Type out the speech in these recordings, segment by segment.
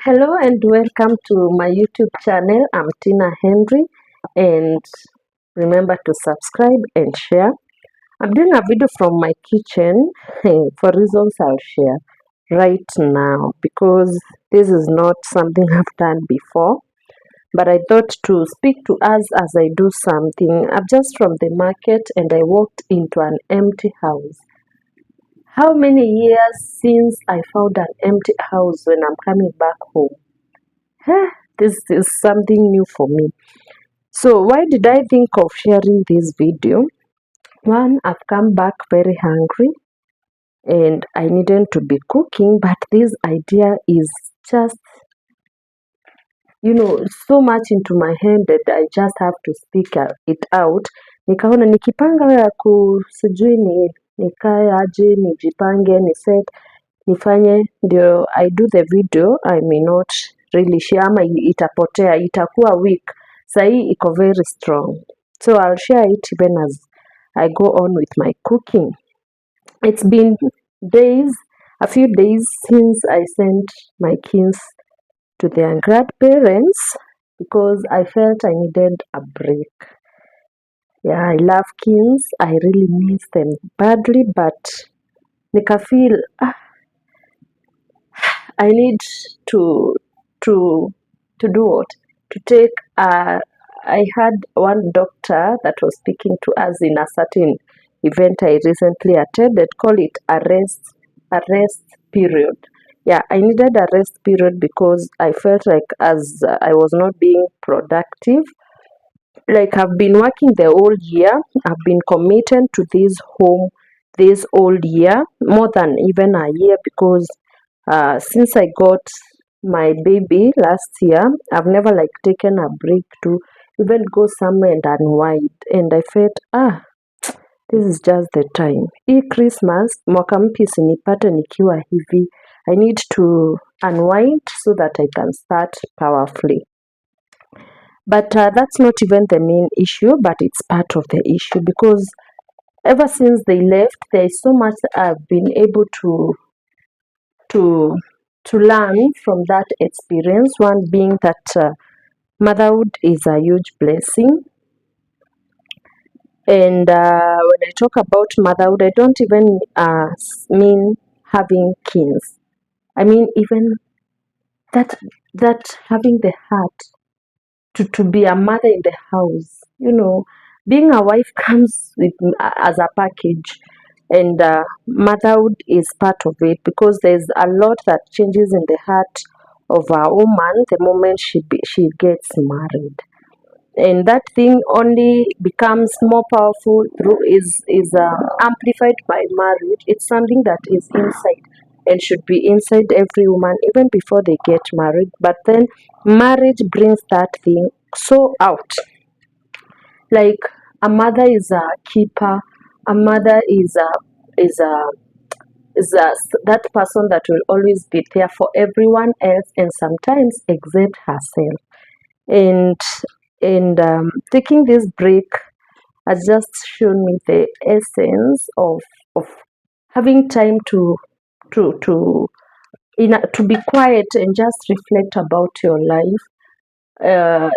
Hello and welcome to my YouTube channel. I'm Tina Henry, and remember to subscribe and share. I'm doing a video from my kitchen for reasons I'll share right now because this is not something I've done before. But I thought to speak to us as I do something. I'm just from the market and I walked into an empty house. How many years since I found an empty house when I'm coming back home? This is something new for me. So why did I think of sharing this video? One, I've come back very hungry and I needed to be cooking, but this idea is just, so much into my head that I just have to speak it out. Nikaona nikipanga ya sijui nikae aje, nijipange, niset, nifanye ndio I do the video. I may not really share ama itapotea, itakuwa weak. Sahi iko very strong. So I'll share it even as I go on with my cooking. It's been a few days since I sent my kids to their grandparents because I felt I needed a break. Yeah, I love kids. I really miss them badly, but nika feel I need to to do what? To take I had one doctor that was speaking to us in a certain event I recently attended, call it a rest period. Yeah, I needed a rest period because I felt like as I was not being productive. Like I've been working the whole year. I've been committed to this home this whole year, more than even a year, because since I got my baby last year, I've never like taken a break to even go somewhere and unwind. And I felt, this is just the time. Hii Christmas, mwaka mpya isinipate nikiwa hivi. I need to unwind so that I can start powerfully. But that's not even the main issue, but it's part of the issue because ever since they left, there is so much I've been able to learn from that experience. One being that motherhood is a huge blessing. And when I talk about motherhood, I don't even mean having kids. I mean even that having the heart to be a mother in the house. Being a wife comes with as a package, and motherhood is part of it because there's a lot that changes in the heart of a woman the moment she gets married, and that thing only becomes more powerful through is amplified by marriage. It's something that is inside and should be inside every woman even before they get married, but then marriage brings that thing so out. Like a mother is a keeper, a mother is a that person that will always be there for everyone else and sometimes except herself. And taking this break has just shown me the essence of having time to to be quiet and just reflect about your life. Uh,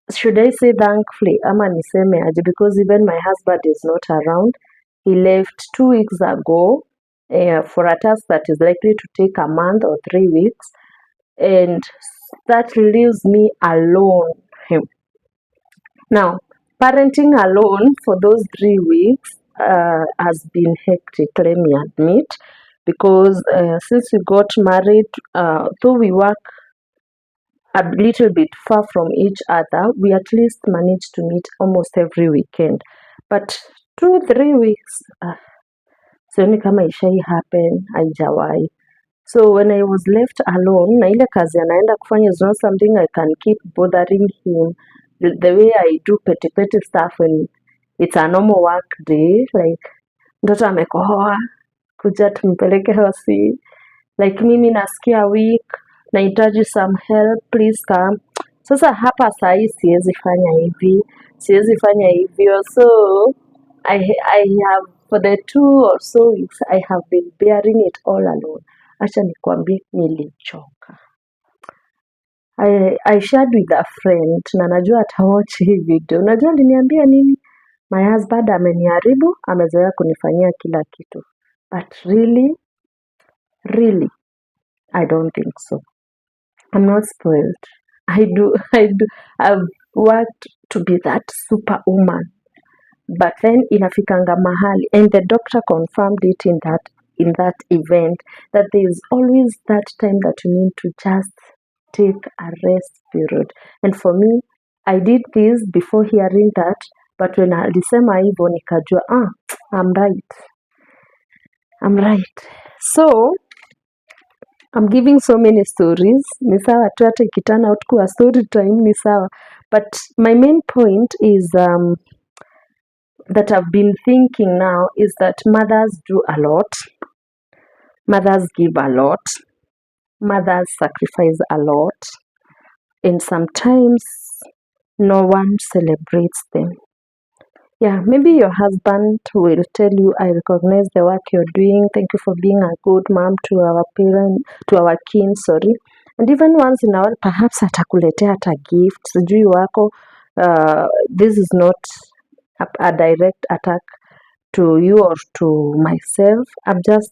should I say thankfully ama niseme aje, because even my husband is not around. He left 2 weeks ago for a task that is likely to take a month or 3 weeks, and that leaves me alone. Now, parenting alone for those 3 weeks has been hectic, let me admit, because since we got married, though we work a little bit far from each other, we at least managed to meet almost every weekend. But 2 3 weeks, sioni kama ishai happen, haijawahi. So when I was left alone, na ile kazi anaenda kufanya is not something I can keep bothering him the way I do petty stuff when it's a normal work day, like mtoto amekohoa, kuja tumpeleke hosi, like mimi nasikia weak, nahitaji some help, please come. Sasa hapa sahi siwezi fanya hivi, siwezi fanya hivyo. So I have for the 2 or so weeks I have been bearing it all alone. Acha nikwambie nilichoka. I shared with a friend na najua atawatch hii video. Unajua aliniambia nini? My husband ameniharibu, amezoea kunifanyia kila kitu. But really, I don't think so. I'm not spoiled. I've worked to be that superwoman. But then inafikanga mahali, and the doctor confirmed it in that event, that there is always that time that you need to just take a rest period. And for me, I did this before hearing that, but when alisema hivyo nikajua I'm right. So I'm giving so many stories. Ni sawa tu hata ikitana out kuwa story time ni sawa. But my main point is that I've been thinking now is that mothers do a lot. Mothers give a lot. Mothers sacrifice a lot. And sometimes no one celebrates them. Yeah, maybe your husband will tell you, I recognize the work you're doing. Thank you for being a good mom to our kids, sorry. And even once in a while, perhaps atakuletea hata gift. Sijui wako, this is not a direct attack to you or to myself. I'm just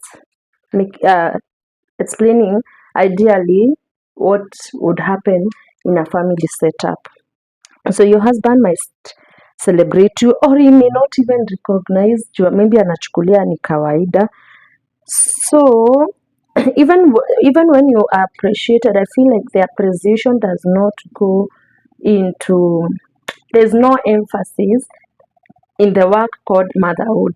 explaining ideally what would happen in a family setup. So your husband might celebrate you, or he may not even recognize you, maybe anachukulia ni kawaida. So even when you are appreciated, I feel like the appreciation does not go into, there's no emphasis in the work called motherhood.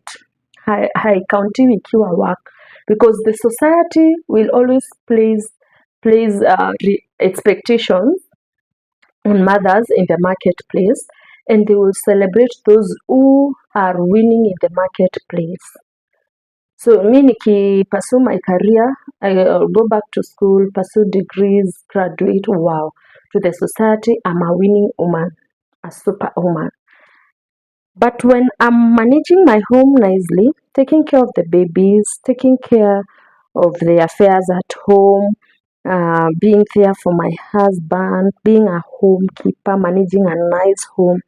Haikauntiwi ikiwa work, because the society will always place expectations on mothers in the marketplace, and they will celebrate those who are winning in the marketplace. So me pursue my career, I'll go back to school, pursue degrees, graduate, wow. To the society, I'm a winning woman, a superwoman. But when I'm managing my home nicely, taking care of the babies, taking care of the affairs at home, being there for my husband, being a homekeeper, managing a nice home,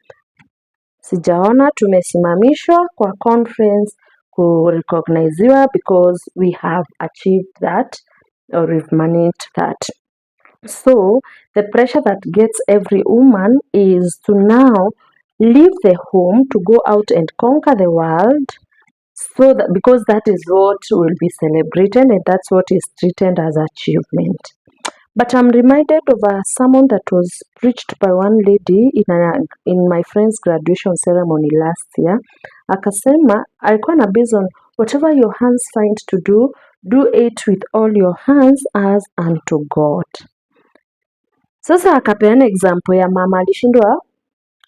sijaona tumesimamishwa kwa conference kurecogniziwa because we have achieved that or we've managed that. So the pressure that gets every woman is to now leave the home to go out and conquer the world, so that because that is what will be celebrated and that's what is treated as achievement. But I'm reminded of a sermon that was preached by one lady in my friend's graduation ceremony last year. Akasema alikuwa na based on whatever your hands find to do it with all your hands as unto God. Sasa akapeana example ya mama alishindwa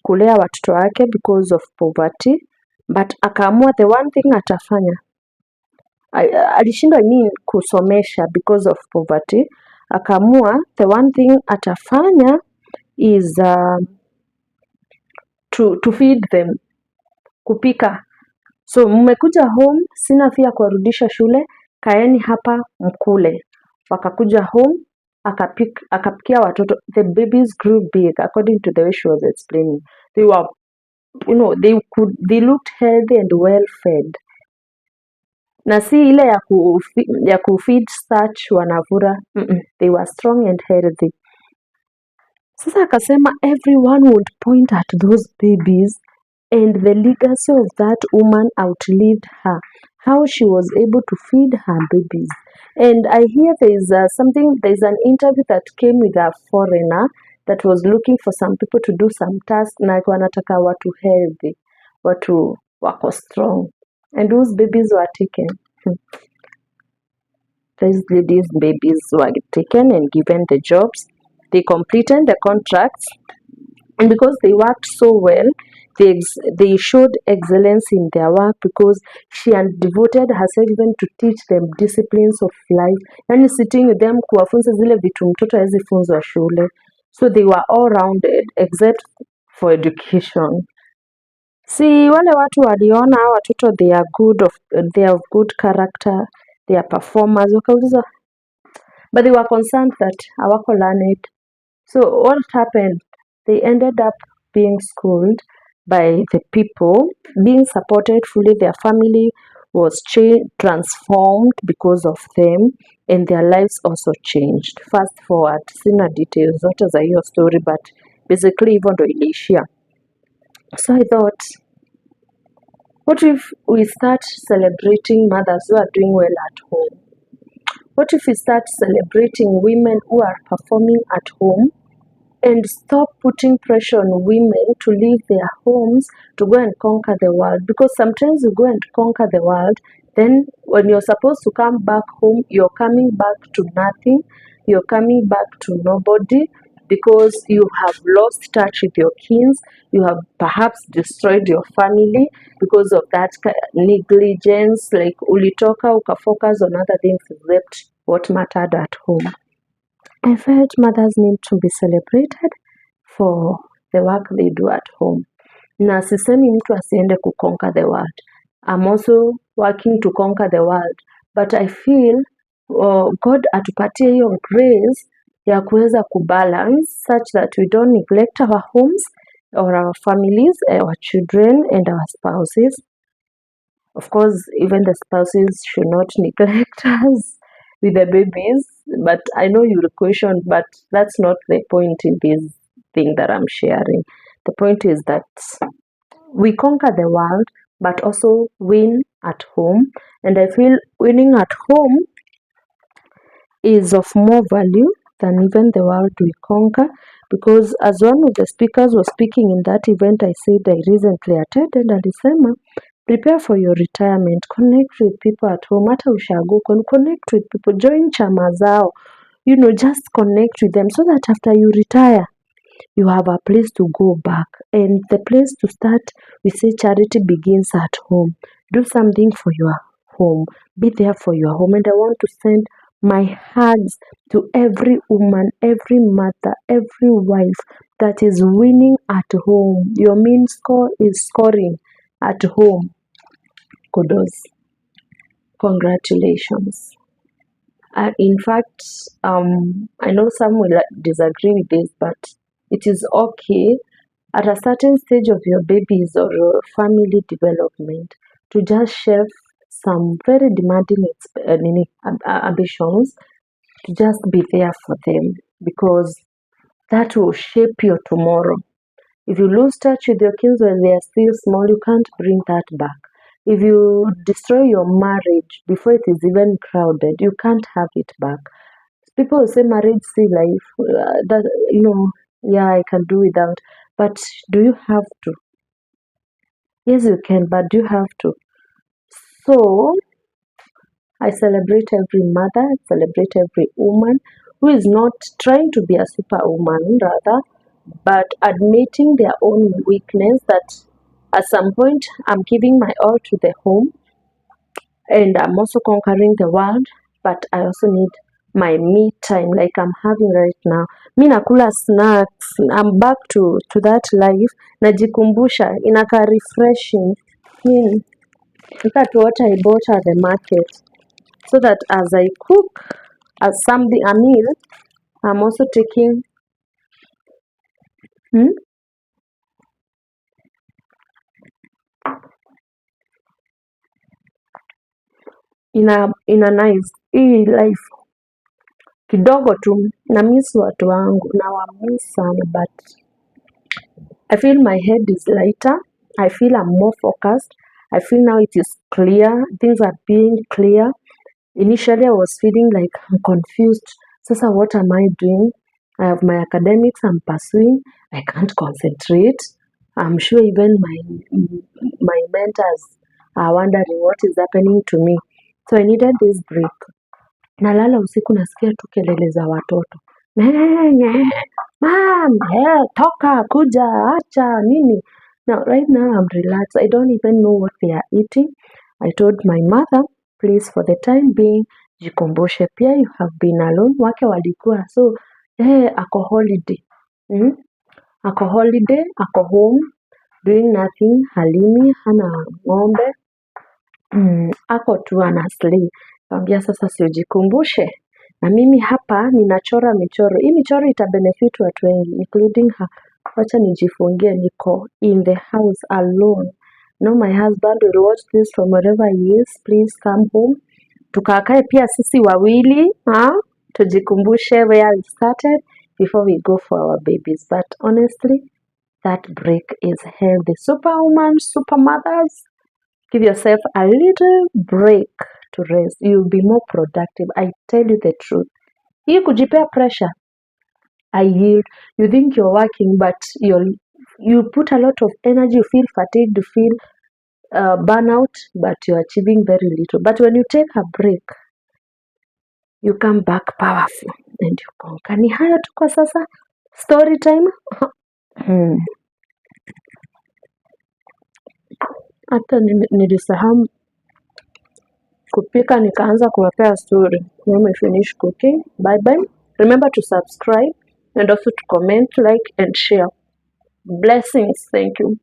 kulea watoto wake because of poverty, but akaamua the one thing atafanya, alishindwa kusomesha because of poverty, akaamua the one thing atafanya is to feed them, kupika. So mmekuja home, sina fia kuwarudisha shule, kaeni hapa mkule. Wakakuja home, akapikia watoto. The babies grew big according to the way she was explaining. They were, they looked healthy and well fed. Na si ile ya kufeed starch wanavura. They were strong and healthy. Sasa akasema everyone would point at those babies and the legacy of that woman outlived her, how she was able to feed her babies. And I hear there's an interview that came with a foreigner that was looking for some people to do some tasks, na wanataka watu healthy, watu wako strong, and those babies were taken. These ladies' babies were taken and given the jobs. They completed the contracts, and because they worked so well, they showed excellence in their work because she had devoted herself even to teach them disciplines of life, yani sitting with them kuwafunza zile vitu mtoto hawezi funzwa shule. So they were all rounded except for education. Si wale watu waliona watoto they are of good character, they are performers, wakauliza, but they were concerned that hawako learned. So what happened? They ended up being schooled by the people, being supported fully. Their family was transformed because of them, and their lives also changed. Fast forward, sina details, not as your story, but basically even though iliishia. So I thought, what if we start celebrating mothers who are doing well at home? What if we start celebrating women who are performing at home and stop putting pressure on women to leave their homes to go and conquer the world? Because sometimes you go and conquer the world, then when you're supposed to come back home, you're coming back to nothing, you're coming back to nobody, because you have lost touch with your kins, you have perhaps destroyed your family because of that negligence, like ulitoka ukafocus on other things except what mattered at home. I felt mothers need to be celebrated for the work they do at home. Na sisemi mtu asiende kuconquer the world. I'm also working to conquer the world. But I feel God atupatie hiyo grace ya kuweza kubalance such that we don't neglect our homes or our families, our children and our spouses. Of course, even the spouses should not neglect us with the babies. But I know you will question, but that's not the point in this thing that I'm sharing. The point is that we conquer the world, but also win at home. And I feel winning at home is of more value than even the world we conquer, because as one of the speakers was speaking in that event I said I recently attended, alisema prepare for your retirement, connect with people at home, hata ushago, connect with people, join chama zao, just connect with them so that after you retire you have a place to go back. And the place to start, we say charity begins at home. Do something for your home, be there for your home. And I want to send my hugs to every woman, every mother, every wife that is winning at home. Your mean score is scoring at home. Kudos. Congratulations. In fact, I know some will disagree with this, but it is okay at a certain stage of your baby's or your family development to just shelve some very demanding ambitions, to just be there for them, because that will shape your tomorrow. If you lose touch with your kids when they are still small, you can't bring that back. If you destroy your marriage before it is even crowded, you can't have it back. People say marriage see life. Yeah, I can do without. But do you have to? Yes, you can, but do you have to? So I celebrate every mother, I celebrate every woman who is not trying to be a superwoman, rather, but admitting their own weakness, that at some point I'm giving my all to the home and I'm also conquering the world, but I also need my me time like I'm having right now. Mi nakula snacks, I'm back to that life. Najikumbusha, inaka refreshing. Look at what I bought at the market, so that as I cook a meal, I'm also taking ina nice hii life kidogo tu na miss watu wangu na wa miss sana, but I feel my head is lighter. I feel I'm more focused. I feel now it is clear. Things are being clear. Initially, I was feeling like I'm confused. Sasa, what am I doing? I have my academics I'm pursuing. I can't concentrate. I'm sure even my mentors are wondering what is happening to me. So I needed this break. Nalala usiku nasikia tu kelele za watoto. Mom, toka, kuja, acha, nini. Now, right now I'm relaxed. I don't even know what they are eating. I told my mother, please, for the time being, jikumbushe pia you have been alone. Wake walikuwa. So, ako holiday. Ako holiday, ako home, doing nothing, halimi, hana ng'ombe. Ako tu ana sleep. Kambia sasa si ujikumbushe. na mimi hapa ninachora michoro. Hii michoro itabenefit watu wengi including her. Wacha nijifungie, niko in the house alone. No, my husband will watch this from wherever he is. Please come home. Tukakae pia sisi wawili, tujikumbushe where we started before we go for our babies. But honestly, that break is healthy. Superwoman, super mothers, give yourself a little break to rest. You'll be more productive. I tell you the truth. Hii kujipea pressure, I yield. You think you're working, but you put a lot of energy, you feel fatigued, you feel burnout, but you're achieving very little. But when you take a break, you come back powerful and you conquer. Ni haya tu kwa sasa. Story time. Hata nilisahau kupika, nikaanza kuwapea story. Let me finish cooking. Bye bye. Remember to subscribe and also to comment, like and share. Blessings. Thank you.